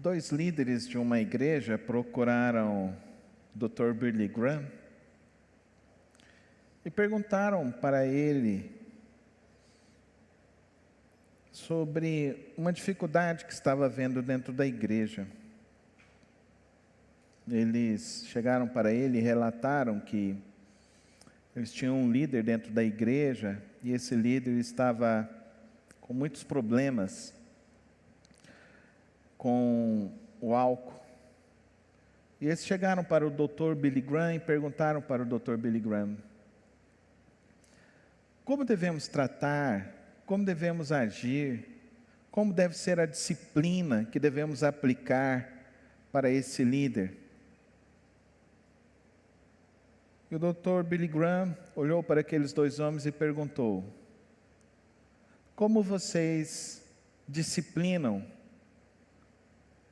Dois líderes de uma igreja procuraram Dr. Billy Graham e perguntaram para ele sobre uma dificuldade que estava havendo dentro da igreja. Eles chegaram para ele e relataram que eles tinham um líder dentro da igreja e esse líder estava com muitos problemas com o álcool. E eles chegaram para o Dr. Billy Graham e perguntaram para o Dr. Billy Graham: como devemos tratar, como devemos agir, como deve ser a disciplina que devemos aplicar para esse líder? E o Dr. Billy Graham olhou para aqueles dois homens e perguntou: como vocês disciplinam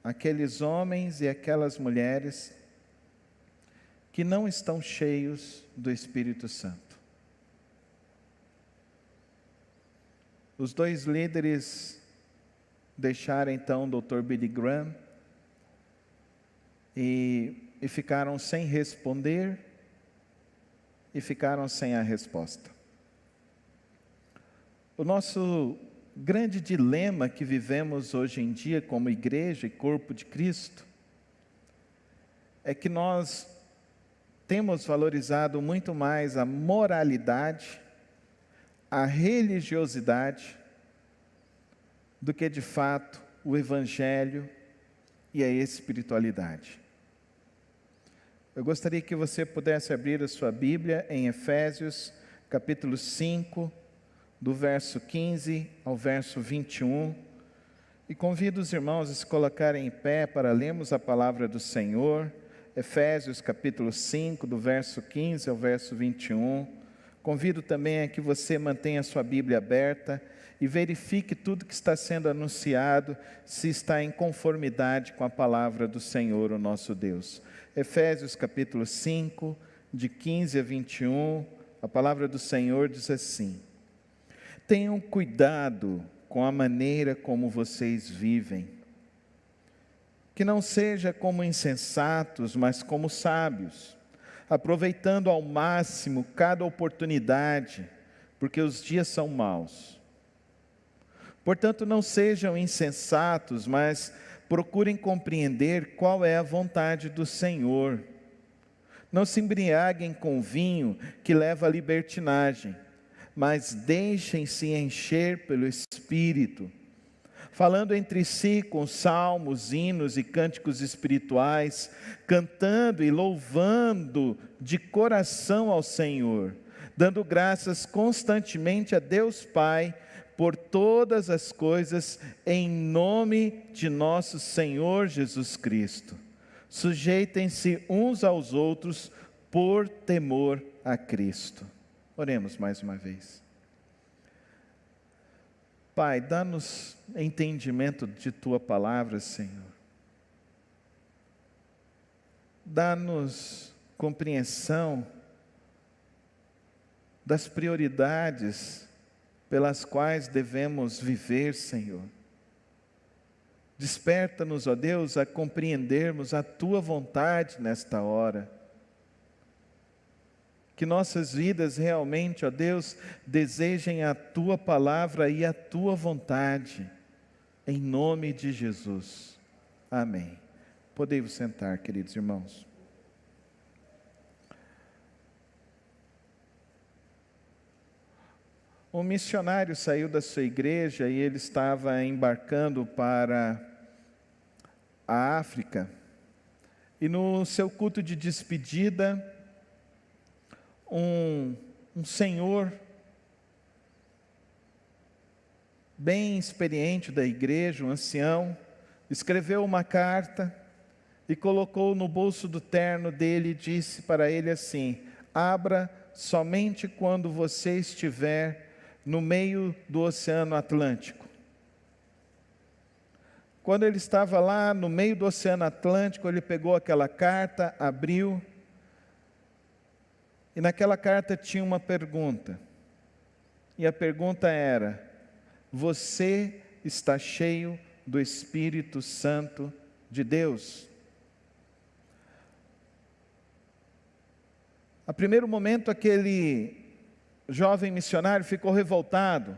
aqueles homens e aquelas mulheres que não estão cheios do Espírito Santo? Os dois líderes deixaram então o Dr. Billy Graham e ficaram sem responder e ficaram sem a resposta. O nosso grande dilema que vivemos hoje em dia como igreja e corpo de Cristo é que nós temos valorizado muito mais a moralidade, a religiosidade, do que de fato o Evangelho e a espiritualidade. Eu gostaria que você pudesse abrir a sua Bíblia em Efésios, capítulo 5, do verso 15 ao verso 21, e convido os irmãos a se colocarem em pé para lermos a palavra do Senhor. Efésios, capítulo 5, do verso 15 ao verso 21. Convido também a que você mantenha a sua Bíblia aberta e verifique tudo que está sendo anunciado, se está em conformidade com a palavra do Senhor, o nosso Deus. Efésios capítulo 5, de 15 a 21, a palavra do Senhor diz assim: tenham cuidado com a maneira como vocês vivem, que não seja como insensatos, mas como sábios, aproveitando ao máximo cada oportunidade, porque os dias são maus. Portanto, não sejam insensatos, mas procurem compreender qual é a vontade do Senhor. Não se embriaguem com vinho que leva à libertinagem, mas deixem-se encher pelo Espírito, falando entre si com salmos, hinos e cânticos espirituais, cantando e louvando de coração ao Senhor, dando graças constantemente a Deus Pai, por todas as coisas, em nome de nosso Senhor Jesus Cristo. Sujeitem-se uns aos outros por temor a Cristo. Oremos mais uma vez. Pai, dá-nos entendimento de Tua palavra, Senhor. Dá-nos compreensão das prioridades pelas quais devemos viver, Senhor. Desperta-nos, ó Deus, a compreendermos a Tua vontade nesta hora. Que nossas vidas realmente, ó Deus, desejem a Tua palavra e a Tua vontade, em nome de Jesus. Amém. Podem-vos sentar, queridos irmãos. Um missionário saiu da sua igreja e ele estava embarcando para a África. E no seu culto de despedida, um senhor bem experiente da igreja, um ancião, escreveu uma carta e colocou no bolso do terno dele e disse para ele assim: abra somente quando você estiver no meio do Oceano Atlântico. Quando ele estava lá no meio do Oceano Atlântico, ele pegou aquela carta, abriu, e naquela carta tinha uma pergunta. E a pergunta era: você está cheio do Espírito Santo de Deus. A primeiro momento, aquele jovem missionário ficou revoltado,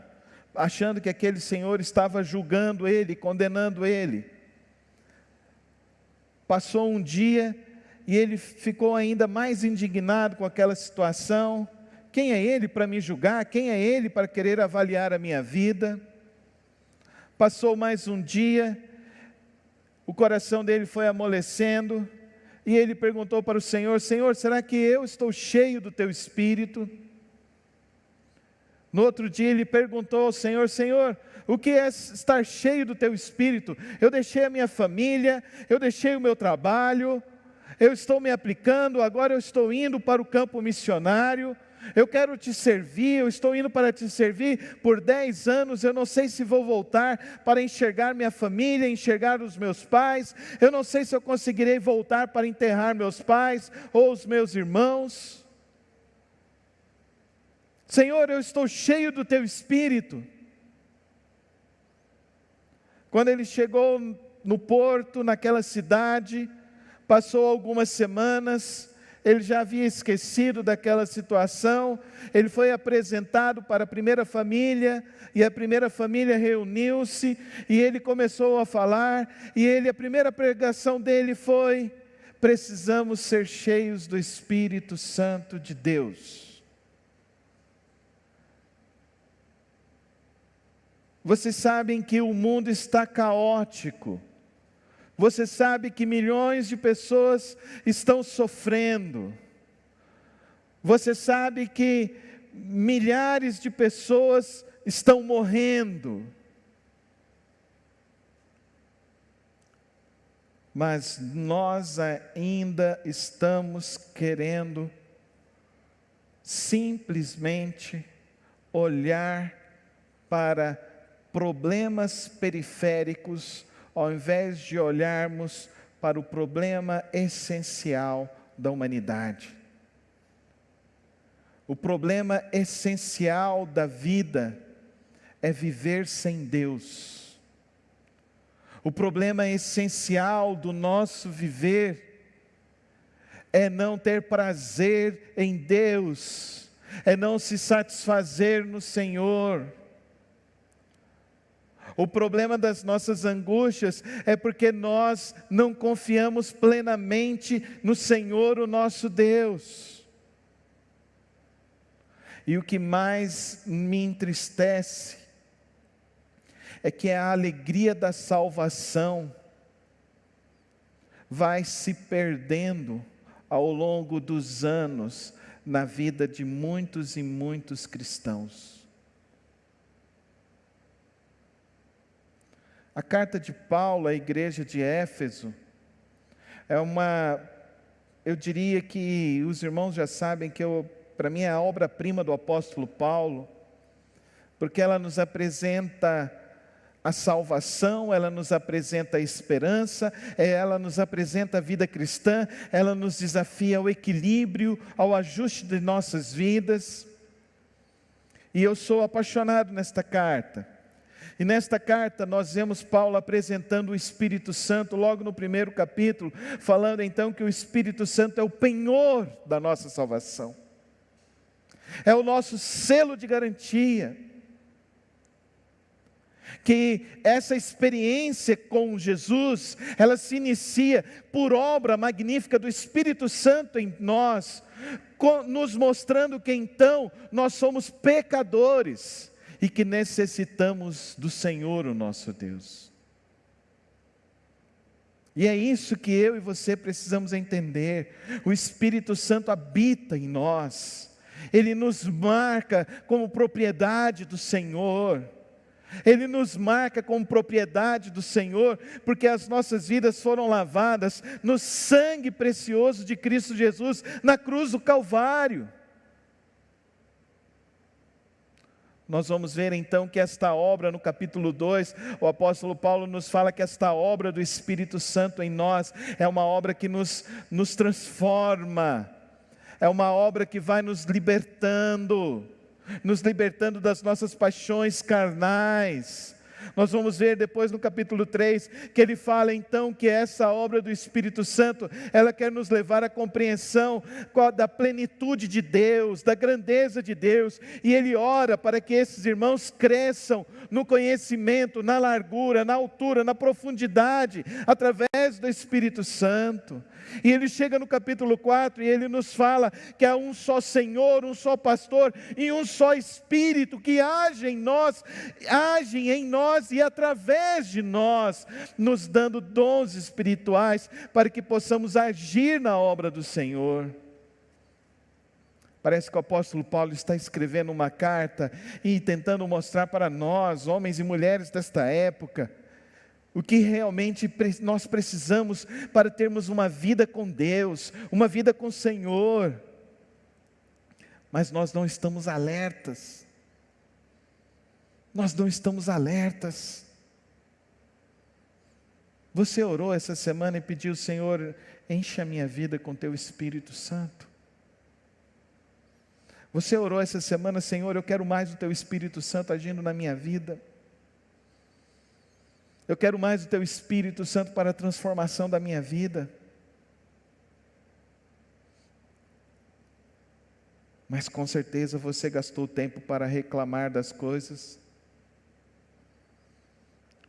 achando que aquele senhor estava julgando ele, condenando ele. Passou um dia e ele ficou ainda mais indignado com aquela situação. Quem é ele para me julgar? Quem é ele para querer avaliar a minha vida? Passou mais um dia, o coração dele foi amolecendo, e ele perguntou para o Senhor: Senhor, será que eu estou cheio do teu Espírito? No outro dia ele perguntou ao Senhor: Senhor, o que é estar cheio do teu Espírito? Eu deixei a minha família, eu deixei o meu trabalho, eu estou me aplicando, agora eu estou indo para o campo missionário, eu quero te servir, eu estou indo para te servir por 10 anos, eu não sei se vou voltar para enxergar minha família, enxergar os meus pais, eu não sei se eu conseguirei voltar para enterrar meus pais ou os meus irmãos. Senhor, eu estou cheio do teu Espírito. Quando ele chegou no porto, naquela cidade, passou algumas semanas, ele já havia esquecido daquela situação, ele foi apresentado para a primeira família, e a primeira família reuniu-se, e ele começou a falar, e a primeira pregação dele foi: precisamos ser cheios do Espírito Santo de Deus. Vocês sabem que o mundo está caótico, você sabe que milhões de pessoas estão sofrendo, você sabe que milhares de pessoas estão morrendo, mas nós ainda estamos querendo simplesmente olhar para problemas periféricos, ao invés de olharmos para o problema essencial da humanidade. O problema essencial da vida é viver sem Deus. O problema essencial do nosso viver é não ter prazer em Deus, é não se satisfazer no Senhor. O problema das nossas angústias é porque nós não confiamos plenamente no Senhor, o nosso Deus. E o que mais me entristece é que a alegria da salvação vai se perdendo ao longo dos anos na vida de muitos e muitos cristãos. A carta de Paulo à igreja de Éfeso eu diria que os irmãos já sabem que para mim é a obra-prima do apóstolo Paulo, porque ela nos apresenta a salvação, ela nos apresenta a esperança, ela nos apresenta a vida cristã, ela nos desafia ao equilíbrio, ao ajuste de nossas vidas. E eu sou apaixonado nesta carta. E nesta carta nós vemos Paulo apresentando o Espírito Santo logo no primeiro capítulo, falando então que o Espírito Santo é o penhor da nossa salvação, é o nosso selo de garantia, que essa experiência com Jesus, ela se inicia por obra magnífica do Espírito Santo em nós, nos mostrando que então nós somos pecadores, e que necessitamos do Senhor, o nosso Deus. E é isso que eu e você precisamos entender. O Espírito Santo habita em nós, ele nos marca como propriedade do Senhor, ele nos marca como propriedade do Senhor, porque as nossas vidas foram lavadas no sangue precioso de Cristo Jesus, na cruz do Calvário. Nós vamos ver então que esta obra, no capítulo 2, o apóstolo Paulo nos fala que esta obra do Espírito Santo em nós é uma obra que nos transforma, é uma obra que vai nos libertando das nossas paixões carnais, Nós vamos ver depois no capítulo 3, que ele fala então que essa obra do Espírito Santo, ela quer nos levar à compreensão da plenitude de Deus, da grandeza de Deus, e ele ora para que esses irmãos cresçam no conhecimento, na largura, na altura, na profundidade, através do Espírito Santo. E ele chega no capítulo 4 e ele nos fala que há um só Senhor, um só pastor e um só Espírito que age em nós e através de nós, nos dando dons espirituais para que possamos agir na obra do Senhor. Parece que o apóstolo Paulo está escrevendo uma carta e tentando mostrar para nós, homens e mulheres desta época, o que realmente nós precisamos para termos uma vida com Deus, uma vida com o Senhor. Mas nós não estamos alertas. Nós não estamos alertas. Você orou essa semana e pediu: Senhor, enche a minha vida com Teu Espírito Santo. Você orou essa semana: Senhor, eu quero mais do Teu Espírito Santo agindo na minha vida. Eu quero mais do Teu Espírito Santo para a transformação da minha vida. Mas com certeza você gastou tempo para reclamar das coisas.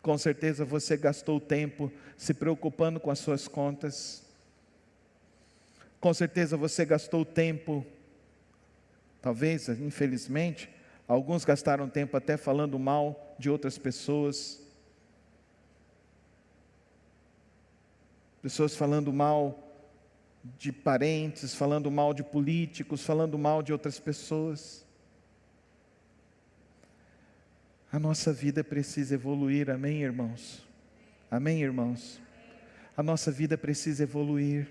Com certeza você gastou tempo se preocupando com as suas contas. Com certeza você gastou tempo, talvez, infelizmente, alguns gastaram tempo até falando mal de outras pessoas. Pessoas falando mal de parentes, falando mal de políticos, falando mal de outras pessoas. A nossa vida precisa evoluir, amém, irmãos? Amém, irmãos? A nossa vida precisa evoluir.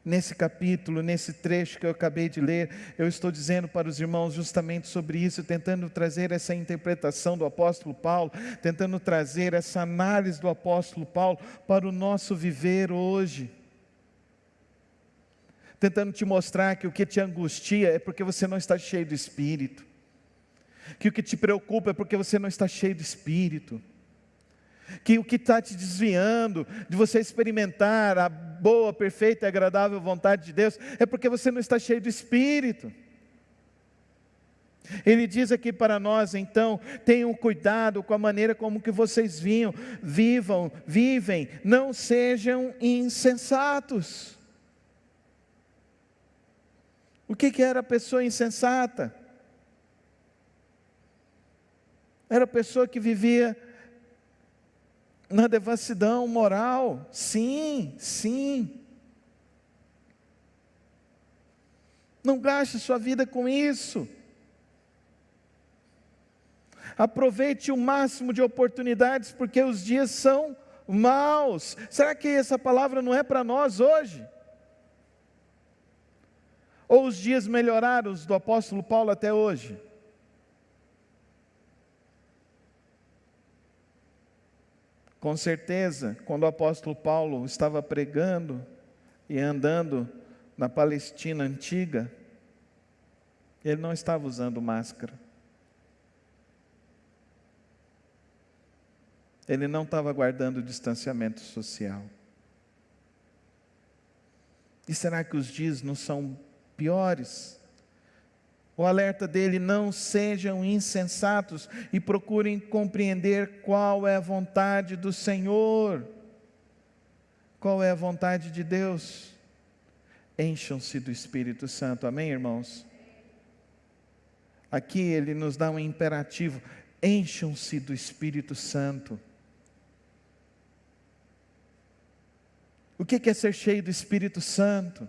Nesse capítulo, nesse trecho que eu acabei de ler, eu estou dizendo para os irmãos justamente sobre isso, tentando trazer essa interpretação do apóstolo Paulo, tentando trazer essa análise do apóstolo Paulo para o nosso viver hoje. Tentando te mostrar que o que te angustia é porque você não está cheio do Espírito. Que o que te preocupa é porque você não está cheio do Espírito. Que o que está te desviando de você experimentar a boa, perfeita e agradável vontade de Deus é porque você não está cheio do Espírito. Ele diz aqui para nós, então: tenham cuidado com a maneira como que vocês vivem, não sejam insensatos. O que era a pessoa insensata? Era a pessoa que vivia na devassidão moral. Sim. Não gaste sua vida com isso. Aproveite o máximo de oportunidades, porque os dias são maus. Será que essa palavra não é para nós hoje? Ou os dias melhoraram os do apóstolo Paulo até hoje? Com certeza, quando o apóstolo Paulo estava pregando e andando na Palestina antiga, ele não estava usando máscara. Ele não estava guardando o distanciamento social. E será que os dias não são piores? O alerta dele: não sejam insensatos e procurem compreender qual é a vontade do Senhor. Qual é a vontade de Deus? Encham-se do Espírito Santo, amém, irmãos? Aqui ele nos dá um imperativo: encham-se do Espírito Santo. O que é ser cheio do Espírito Santo?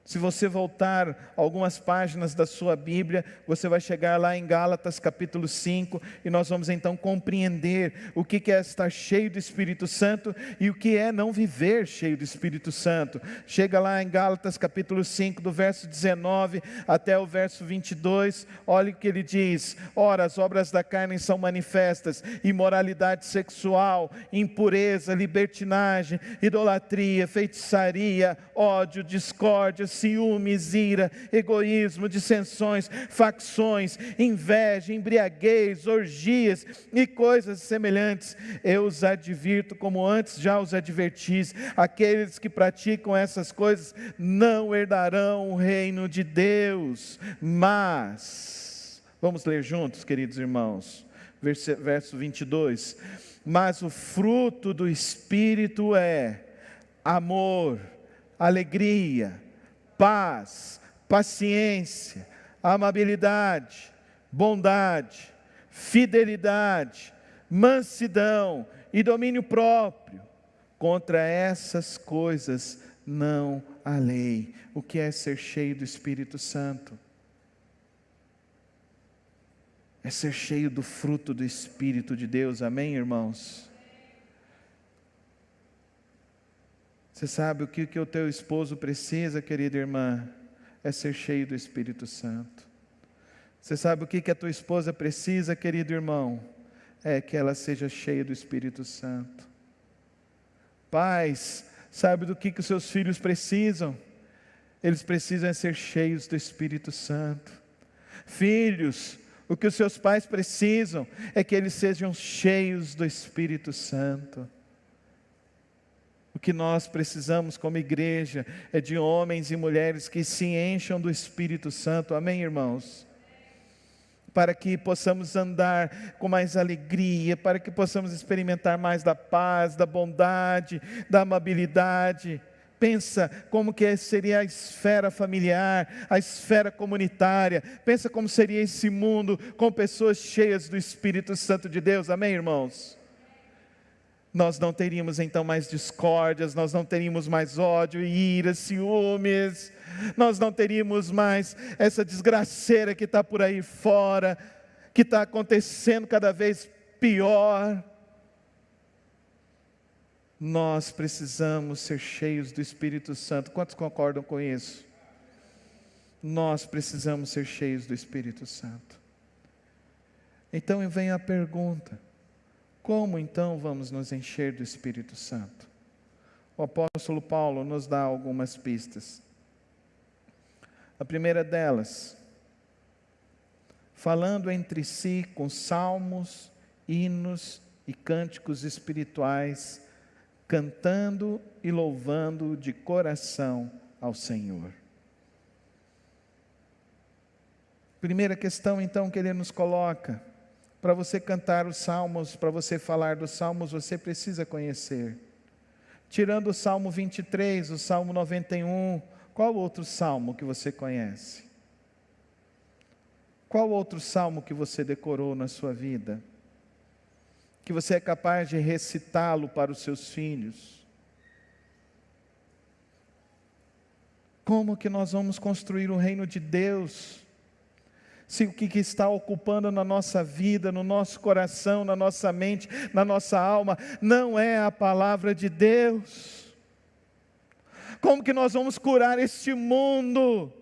Se você voltar algumas páginas da sua Bíblia, você vai chegar lá em Gálatas capítulo 5, e nós vamos então compreender o que é estar cheio do Espírito Santo e o que é não viver cheio do Espírito Santo. Chega lá em Gálatas capítulo 5, do verso 19 até o verso 22, olha o que ele diz: ora, as obras da carne são manifestas: imoralidade sexual, impureza, libertinagem, idolatria, feitiçaria, ódio, discórdia, ciúmes, ira, egoísmo, dissensões, facções, inveja, embriaguez, orgias e coisas semelhantes. Eu os advirto, como antes já os advertis: aqueles que praticam essas coisas não herdarão o reino de Deus. Mas, vamos ler juntos, queridos irmãos, verso 22. Mas o fruto do Espírito é amor, alegria, paz, paciência, amabilidade, bondade, fidelidade, mansidão e domínio próprio. Contra essas coisas não há lei. O que é ser cheio do Espírito Santo? É ser cheio do fruto do Espírito de Deus, amém, irmãos? Você sabe o que o teu esposo precisa, querida irmã? É ser cheio do Espírito Santo. Você sabe o que a tua esposa precisa, querido irmão? É que ela seja cheia do Espírito Santo. Pais, sabe do que os seus filhos precisam? Eles precisam ser cheios do Espírito Santo. Filhos, o que os seus pais precisam é que eles sejam cheios do Espírito Santo. O que nós precisamos como igreja é de homens e mulheres que se encham do Espírito Santo, amém, irmãos? Para que possamos andar com mais alegria, para que possamos experimentar mais da paz, da bondade, da amabilidade. Pensa como que seria a esfera familiar, a esfera comunitária. Pensa como seria esse mundo com pessoas cheias do Espírito Santo de Deus, amém, irmãos? Nós não teríamos então mais discórdias, nós não teríamos mais ódio, ira, ciúmes, nós não teríamos mais essa desgraceira que está por aí fora, que está acontecendo cada vez pior. Nós precisamos ser cheios do Espírito Santo. Quantos concordam com isso? Nós precisamos ser cheios do Espírito Santo. Então vem a pergunta: como então vamos nos encher do Espírito Santo? O apóstolo Paulo nos dá algumas pistas. A primeira delas: falando entre si com salmos, hinos e cânticos espirituais, cantando e louvando de coração ao Senhor. Primeira questão então que ele nos coloca: para você cantar os salmos, para você falar dos salmos, você precisa conhecer. Tirando o Salmo 23, o Salmo 91, qual outro salmo que você conhece? Qual outro salmo que você decorou na sua vida? Que você é capaz de recitá-lo para os seus filhos? Como que nós vamos construir o reino de Deus, se o que está ocupando na nossa vida, no nosso coração, na nossa mente, na nossa alma, não é a palavra de Deus? Como que nós vamos curar este mundo,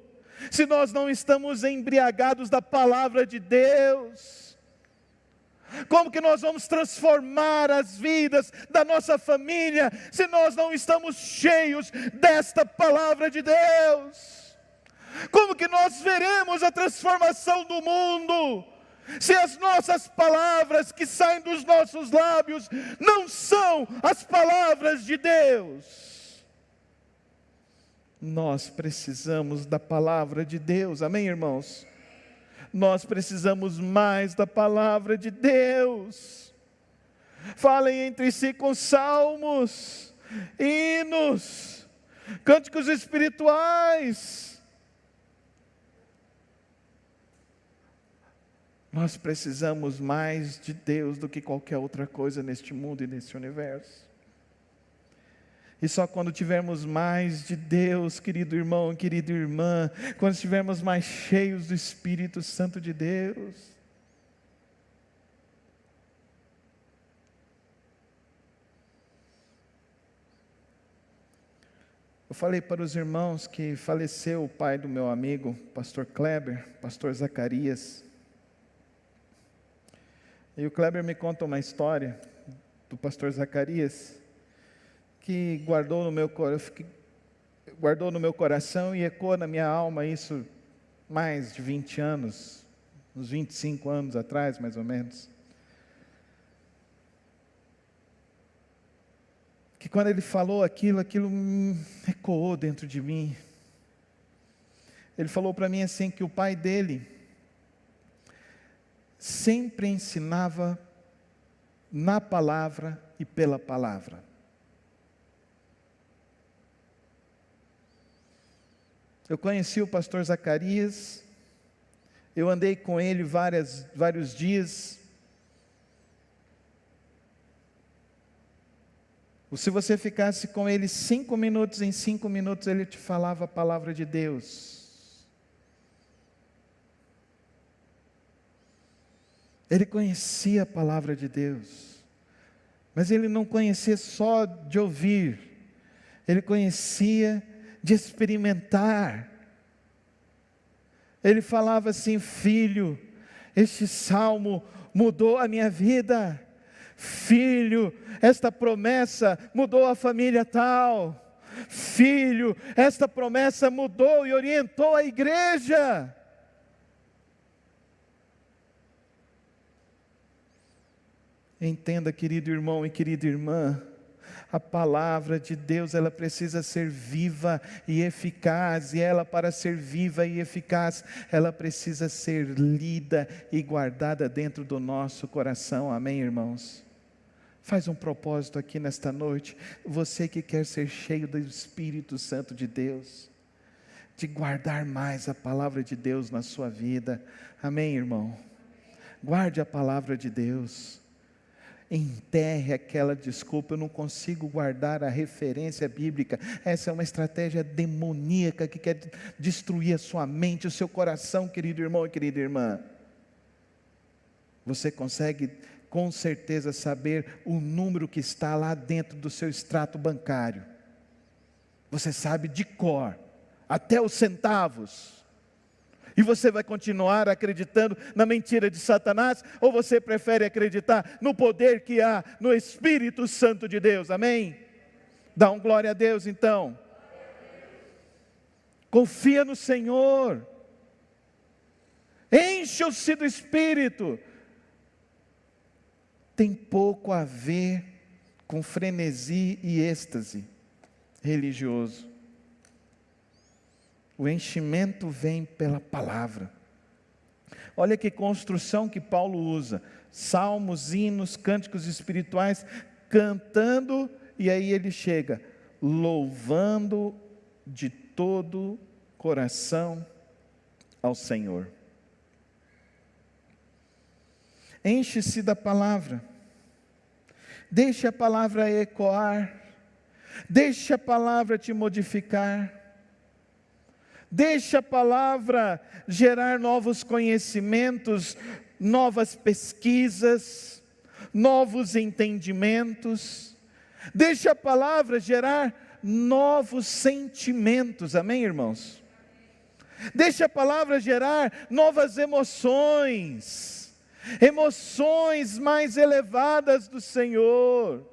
se nós não estamos embriagados da palavra de Deus? Como que nós vamos transformar as vidas da nossa família, se nós não estamos cheios desta palavra de Deus? Como que nós veremos a transformação do mundo, se as nossas palavras que saem dos nossos lábios não são as palavras de Deus? Nós precisamos da palavra de Deus, amém, irmãos? Nós precisamos mais da palavra de Deus. Falem entre si com salmos, hinos, cânticos espirituais. Nós precisamos mais de Deus do que qualquer outra coisa neste mundo e neste universo. E só quando tivermos mais de Deus, querido irmão, querida irmã, quando estivermos mais cheios do Espírito Santo de Deus, eu falei para os irmãos que faleceu o pai do meu amigo, pastor Kleber, pastor Zacarias. E o Kleber me conta uma história do pastor Zacarias, que guardou no meu coração. guardou no meu coração e ecoou na minha alma isso mais de 20 anos, uns 25 anos atrás, mais ou menos. Que quando ele falou aquilo ecoou dentro de mim. Ele falou para mim assim, que o pai dele sempre ensinava na palavra e pela palavra. Eu conheci o pastor Zacarias, eu andei com ele vários dias. Se você ficasse com ele 5 minutos, em 5 minutos ele te falava a palavra de Deus. Ele conhecia a palavra de Deus, mas ele não conhecia só de ouvir, ele conhecia de experimentar. Ele falava assim: filho, este salmo mudou a minha vida. Filho, esta promessa mudou a família tal. Filho, esta promessa mudou e orientou a igreja. Entenda, querido irmão e querida irmã, a palavra de Deus, ela precisa ser viva e eficaz, e ela, para ser viva e eficaz, ela precisa ser lida e guardada dentro do nosso coração. Amém, irmãos? Faz um propósito aqui nesta noite, você que quer ser cheio do Espírito Santo de Deus, de guardar mais a palavra de Deus na sua vida. Amém, irmão? Guarde a palavra de Deus. Enterre aquela desculpa: eu não consigo guardar a referência bíblica. Essa é uma estratégia demoníaca que quer destruir a sua mente, o seu coração, querido irmão e querida irmã. Você consegue com certeza saber o número que está lá dentro do seu extrato bancário. Você sabe de cor, até os centavos. E você vai continuar acreditando na mentira de Satanás? Ou você prefere acreditar no poder que há no Espírito Santo de Deus? Amém? Dá um glória a Deus então. Confia no Senhor. Encha-se do Espírito. Tem pouco a ver com frenesi e êxtase religioso. O enchimento vem pela palavra. Olha que construção que Paulo usa: salmos, hinos, cânticos espirituais, cantando, e aí ele chega, louvando de todo coração ao Senhor. Enche-se da palavra, deixe a palavra ecoar, deixe a palavra te modificar, deixe a palavra gerar novos conhecimentos, novas pesquisas, novos entendimentos, deixe a palavra gerar novos sentimentos. Amém, irmãos? Deixe a palavra gerar novas emoções, emoções mais elevadas do Senhor.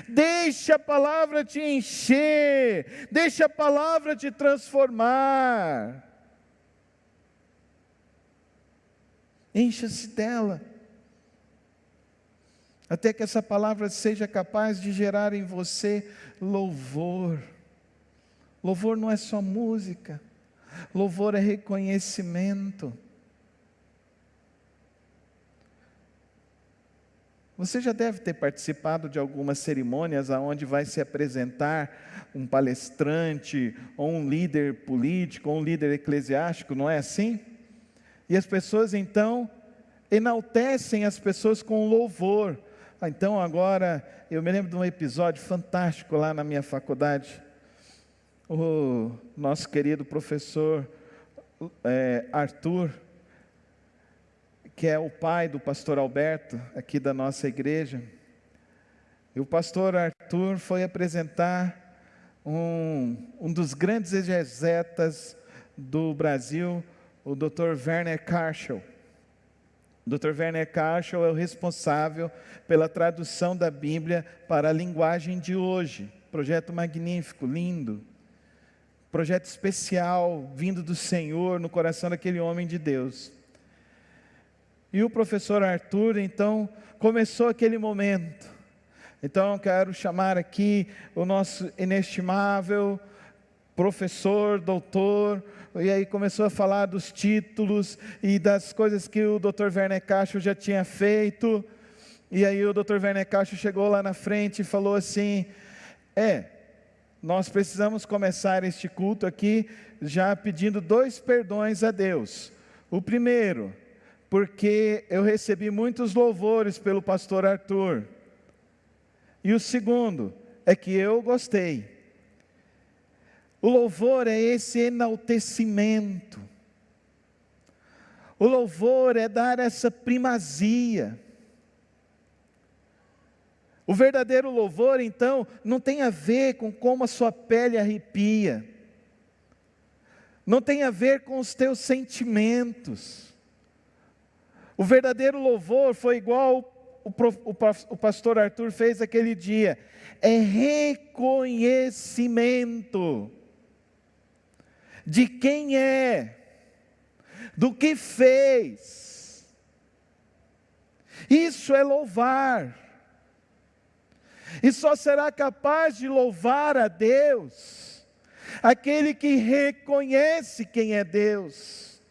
Deixe a palavra te encher, deixe a palavra te transformar. Encha-se dela, até que essa palavra seja capaz de gerar em você louvor. Louvor não é só música, louvor é reconhecimento. Você já deve ter participado de algumas cerimônias onde vai se apresentar um palestrante, ou um líder político, ou um líder eclesiástico, não é assim? E as pessoas então enaltecem as pessoas com louvor. Então agora, eu me lembro de um episódio fantástico lá na minha faculdade. O nosso querido professor Arthur, que é o pai do pastor Alberto, aqui da nossa igreja. E o pastor Arthur foi apresentar um dos grandes exegetas do Brasil, o Dr. Werner Karschel. O Dr. Werner Karschel é o responsável pela tradução da Bíblia para a linguagem de hoje. Projeto magnífico, lindo. projeto especial vindo do Senhor no coração daquele homem de Deus. E o professor Arthur, então, começou aquele momento. Então, eu quero chamar aqui o nosso inestimável professor, doutor, e aí começou a falar dos títulos e das coisas que o Dr. Werner Cacho já tinha feito. E aí o Dr. Werner Cacho chegou lá na frente e falou assim: nós precisamos começar este culto aqui já pedindo 2 perdões a Deus. O primeiro, porque eu recebi muitos louvores pelo pastor Arthur. E o segundo, é que eu gostei. O louvor é esse enaltecimento. O louvor é dar essa primazia. O verdadeiro louvor, então, não tem a ver com como a sua pele arrepia. Não tem a ver com os teus sentimentos. O verdadeiro louvor foi igual o pastor Arthur fez aquele dia. É reconhecimento de quem é, do que fez. Isso é louvar. E só será capaz de louvar a Deus aquele que reconhece quem é Deus,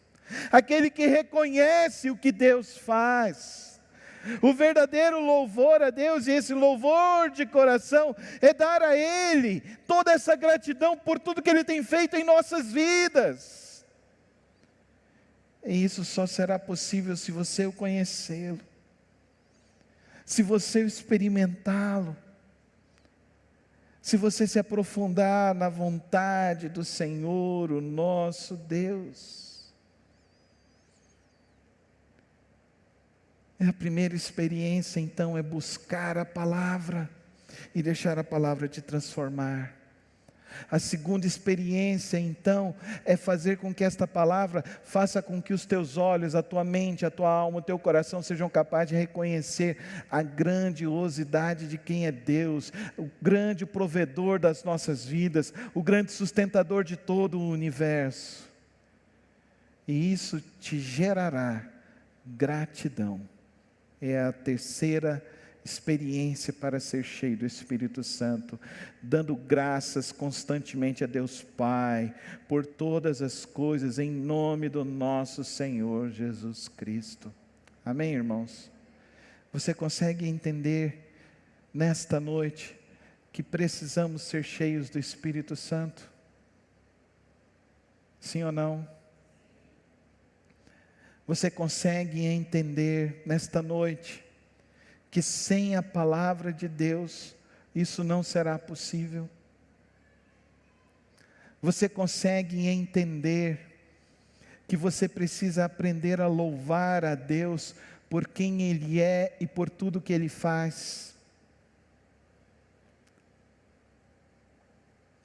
aquele que reconhece o que Deus faz. O verdadeiro louvor a Deus, e esse louvor de coração, é dar a Ele toda essa gratidão por tudo que Ele tem feito em nossas vidas. E isso só será possível se você o conhecê-lo, se você o experimentá-lo, se você se aprofundar na vontade do Senhor, o nosso Deus. A primeira experiência, então, é buscar a palavra e deixar a palavra te transformar. A segunda experiência, então, é fazer com que esta palavra faça com que os teus olhos, a tua mente, a tua alma, o teu coração sejam capazes de reconhecer a grandiosidade de quem é Deus, o grande provedor das nossas vidas, o grande sustentador de todo o universo. E isso te gerará gratidão. É a terceira experiência para ser cheio do Espírito Santo, dando graças constantemente a Deus Pai, por todas as coisas, em nome do nosso Senhor Jesus Cristo. Amém, irmãos? Você consegue entender nesta noite que precisamos ser cheios do Espírito Santo? Sim ou não? Você consegue entender nesta noite que sem a palavra de Deus isso não será possível? Você consegue entender que você precisa aprender a louvar a Deus por quem Ele é e por tudo que Ele faz?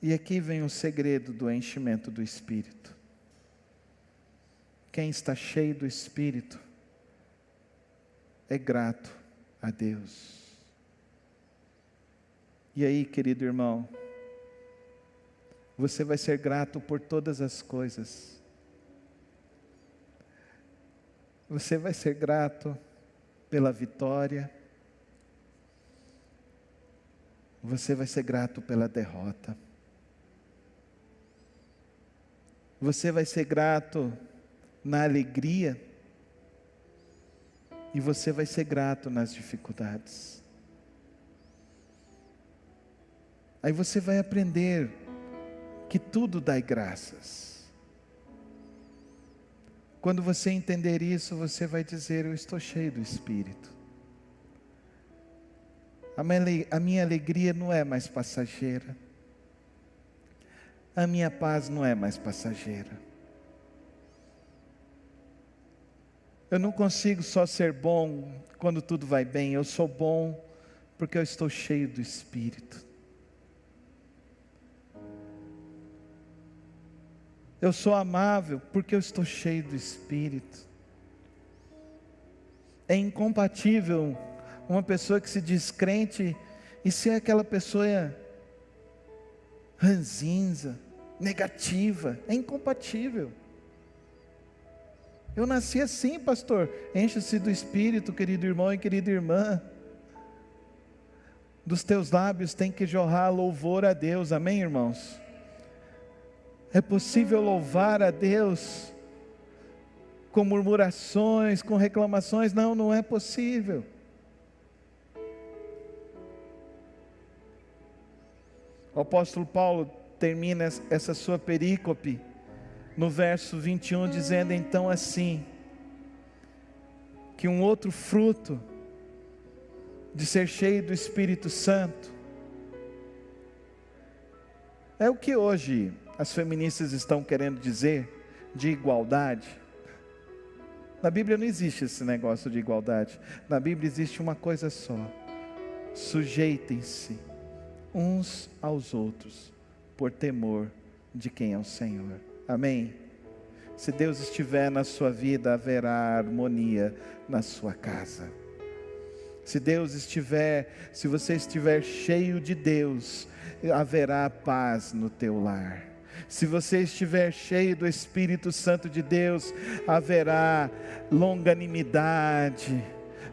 E aqui vem o segredo do enchimento do Espírito. Quem está cheio do Espírito é grato a Deus. E aí, querido irmão, você vai ser grato por todas as coisas. Você vai ser grato pela vitória. Você vai ser grato pela derrota. Você vai ser grato na alegria, e você vai ser grato nas dificuldades. Aí você vai aprender que tudo dai graças. Quando você entender isso, você vai dizer: eu estou cheio do Espírito. A minha alegria não é mais passageira. A minha paz não é mais passageira. Eu não consigo só ser bom quando tudo vai bem. Eu sou bom porque eu estou cheio do Espírito. Eu sou amável porque eu estou cheio do Espírito. É incompatível uma pessoa que se diz crente e ser aquela pessoa ranzinza, negativa, é incompatível. Eu nasci assim, pastor. Enche-se do Espírito, querido irmão e querida irmã. Dos teus lábios tem que jorrar louvor a Deus, amém, irmãos? É possível louvar a Deus com murmurações, com reclamações? Não, não é possível. O apóstolo Paulo termina essa sua perícope no verso 21, dizendo então assim, que um outro fruto de ser cheio do Espírito Santo é o que hoje as feministas estão querendo dizer de igualdade. Na Bíblia não existe esse negócio de igualdade. Na Bíblia existe uma coisa só: sujeitem-se uns aos outros por temor de quem é o Senhor. Amém? Se Deus estiver na sua vida, haverá harmonia na sua casa. Se você estiver cheio de Deus, haverá paz no teu lar. Se você estiver cheio do Espírito Santo de Deus, haverá longanimidade,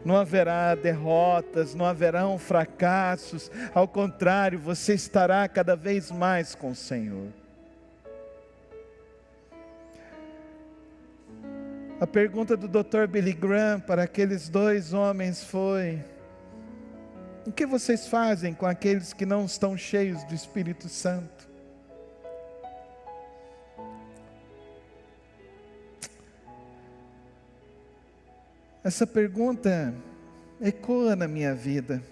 não haverá derrotas, não haverão fracassos. Ao contrário, você estará cada vez mais com o Senhor. A pergunta do Dr. Billy Graham para aqueles dois homens foi: o que vocês fazem com aqueles que não estão cheios do Espírito Santo? Essa pergunta ecoa na minha vida,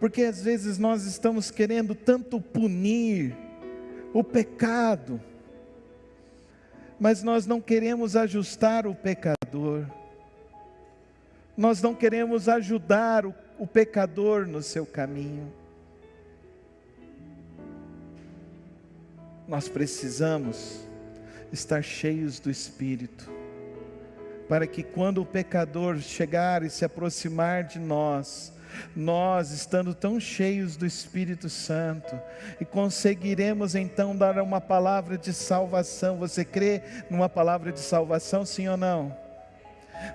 porque às vezes nós estamos querendo tanto punir o pecado, mas nós não queremos ajustar o pecador, nós não queremos ajudar o pecador no seu caminho. Nós precisamos estar cheios do Espírito, para que quando o pecador chegar e se aproximar de nós, estando tão cheios do Espírito Santo, e conseguiremos então dar uma palavra de salvação. Você crê numa palavra de salvação, sim ou não?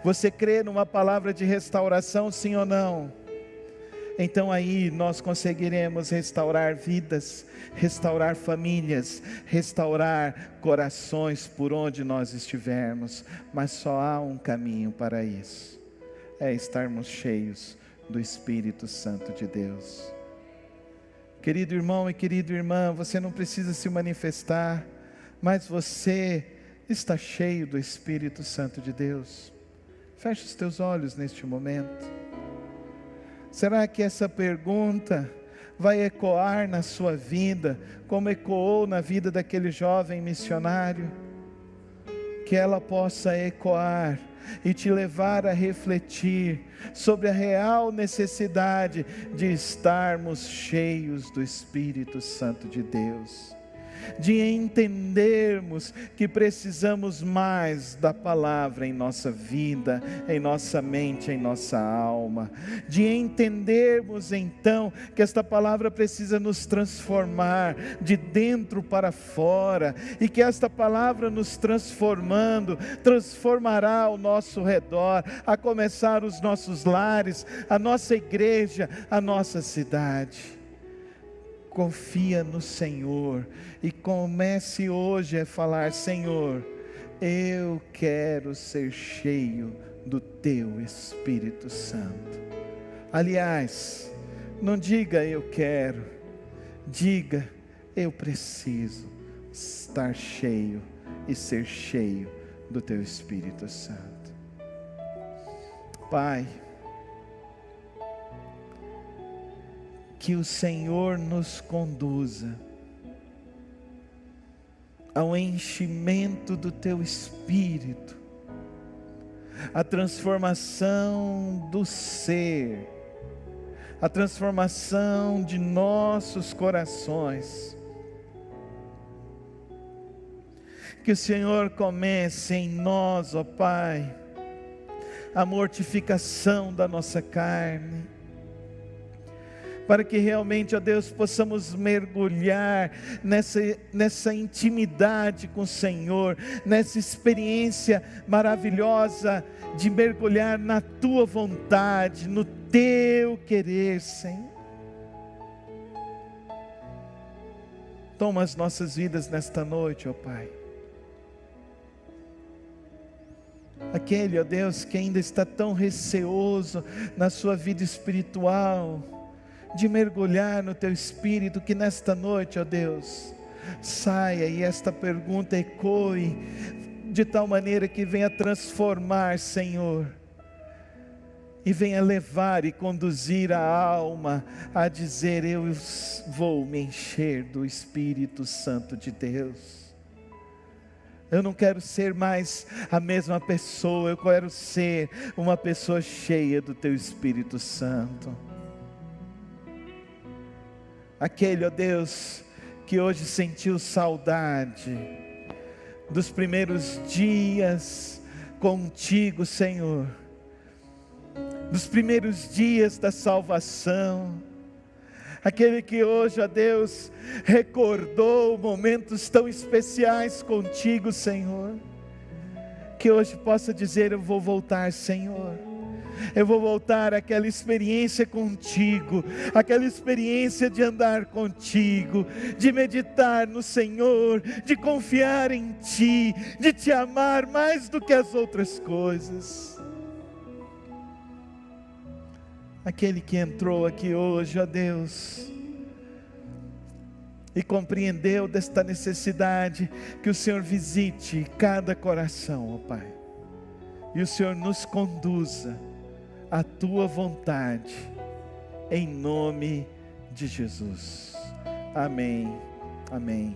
Você crê numa palavra de restauração, sim ou não? Então aí nós conseguiremos restaurar vidas, restaurar famílias, restaurar corações por onde nós estivermos. Mas só há um caminho para isso: é estarmos cheios do Espírito Santo de Deus. Querido irmão e querida irmã, você não precisa se manifestar, mas você está cheio do Espírito Santo de Deus. Feche os teus olhos neste momento. Será que essa pergunta vai ecoar na sua vida, como ecoou na vida daquele jovem missionário? Que ela possa ecoar e te levar a refletir sobre a real necessidade de estarmos cheios do Espírito Santo de Deus, de entendermos que precisamos mais da palavra em nossa vida, em nossa mente, em nossa alma, de entendermos então que esta palavra precisa nos transformar de dentro para fora, e que esta palavra nos transformando, transformará ao nosso redor, a começar os nossos lares, a nossa igreja, a nossa cidade. Confia no Senhor e comece hoje a falar: Senhor, eu quero ser cheio do Teu Espírito Santo. Aliás, não diga eu quero, diga eu preciso estar cheio e ser cheio do Teu Espírito Santo. Pai, que o Senhor nos conduza ao enchimento do Teu Espírito, a transformação do ser, a transformação de nossos corações. Que o Senhor comece em nós, ó Pai, a mortificação da nossa carne, para que realmente, ó Deus, possamos mergulhar nessa intimidade com o Senhor, nessa experiência maravilhosa de mergulhar na Tua vontade, no Teu querer, Senhor. Toma as nossas vidas nesta noite, ó Pai. Aquele, ó Deus, que ainda está tão receoso na sua vida espiritual, de mergulhar no Teu Espírito, que nesta noite, ó Deus, saia e esta pergunta ecoe, de tal maneira que venha transformar, Senhor, e venha levar e conduzir a alma a dizer: eu vou me encher do Espírito Santo de Deus. Eu não quero ser mais a mesma pessoa, eu quero ser uma pessoa cheia do Teu Espírito Santo. Aquele, ó Deus, que hoje sentiu saudade dos primeiros dias contigo, Senhor, dos primeiros dias da salvação, aquele que hoje, ó Deus, recordou momentos tão especiais contigo, Senhor, que hoje possa dizer: eu vou voltar, Senhor, eu vou voltar àquela experiência contigo, aquela experiência de andar contigo, de meditar no Senhor, de confiar em Ti, de Te amar mais do que as outras coisas. Aquele que entrou aqui hoje, ó Deus, e compreendeu desta necessidade, que o Senhor visite cada coração, ó Pai, e o Senhor nos conduza à Tua vontade, em nome de Jesus. Amém, amém.